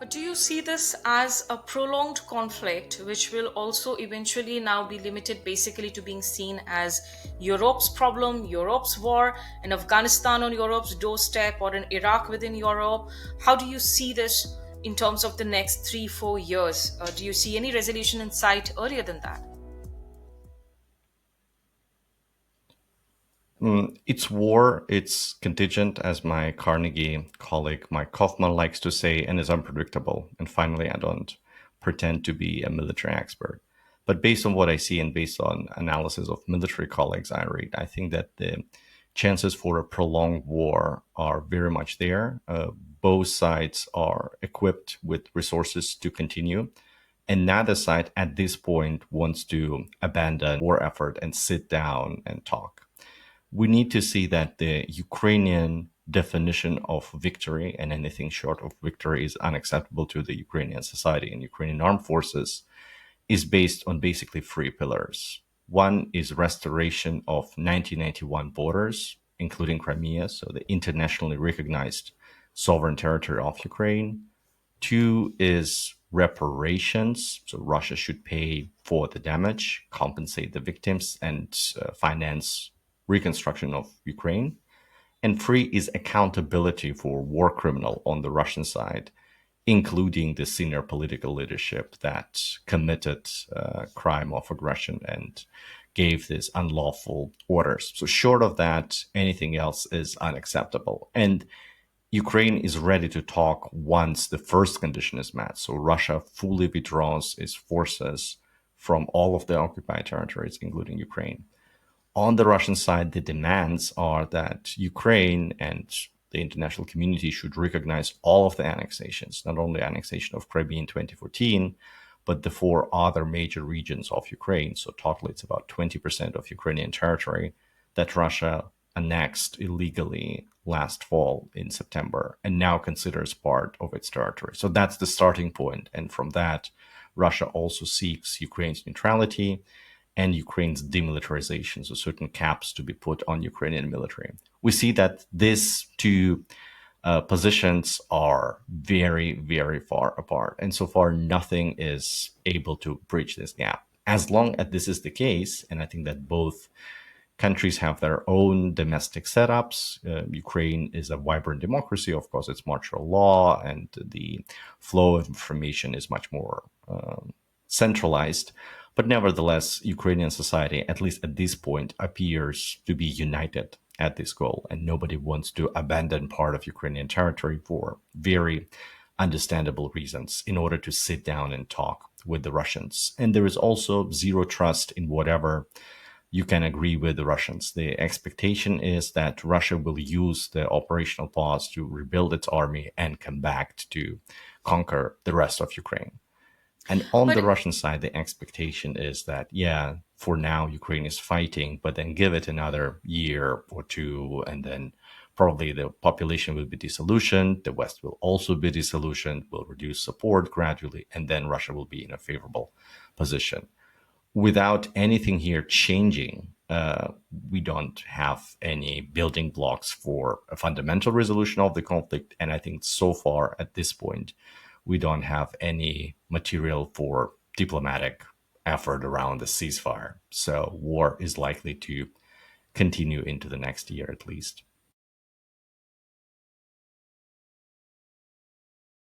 But do you see this as a prolonged conflict, which will also eventually now be limited basically to being seen as Europe's problem, Europe's war, and Afghanistan on Europe's doorstep, or an Iraq within Europe? How do you see this in terms of the next 3, 4 years? Do you see any resolution in sight earlier than that? It's war, it's contingent, as my Carnegie colleague Mike Kaufman likes to say, and is unpredictable. And finally, I don't pretend to be a military expert. But based on what I see and based on analysis of military colleagues I read, I think that the chances for a prolonged war are very much there. Both sides are equipped with resources to continue. And neither side at this point wants to abandon war effort and sit down and talk. We need to see that the Ukrainian definition of victory, and anything short of victory is unacceptable to the Ukrainian society and Ukrainian armed forces, is based on basically three pillars. One is restoration of 1991 borders, including Crimea, so the internationally recognized sovereign territory of Ukraine. Two is reparations, so Russia should pay for the damage, compensate the victims, and finance reconstruction of Ukraine. And three is accountability for war criminal on the Russian side, including the senior political leadership that committed crime of aggression and gave these unlawful orders. So short of that, anything else is unacceptable. And Ukraine is ready to talk once the first condition is met. So Russia fully withdraws its forces from all of the occupied territories, including Ukraine. On the Russian side, the demands are that Ukraine and the international community should recognize all of the annexations, not only annexation of Crimea in 2014, but the four other major regions of Ukraine. So totally it's about 20% of Ukrainian territory that Russia annexed illegally last fall in September and now considers part of its territory. So that's the starting point. And from that, Russia also seeks Ukraine's neutrality and Ukraine's demilitarization, so certain caps to be put on Ukrainian military. We see that these two positions are very, very far apart. And so far, nothing is able to bridge this gap. As long as this is the case, and I think that both countries have their own domestic setups. Ukraine is a vibrant democracy. Of course, it's martial law, and the flow of information is much more centralized. But nevertheless, Ukrainian society, at least at this point, appears to be united at this goal, and nobody wants to abandon part of Ukrainian territory for very understandable reasons in order to sit down and talk with the Russians. And there is also zero trust in whatever you can agree with the Russians. The expectation is that Russia will use the operational pause to rebuild its army and come back to conquer the rest of Ukraine. And on the But Russian side, the expectation is that, yeah, for now, Ukraine is fighting, but then give it another year or two, and then probably the population will be disillusioned. The West will also be disillusioned, will reduce support gradually, and then Russia will be in a favorable position. Without anything here changing, we don't have any building blocks for a fundamental resolution of the conflict. And I think so far at this point, we don't have any material for diplomatic effort around the ceasefire. So war is likely to continue into the next year at least.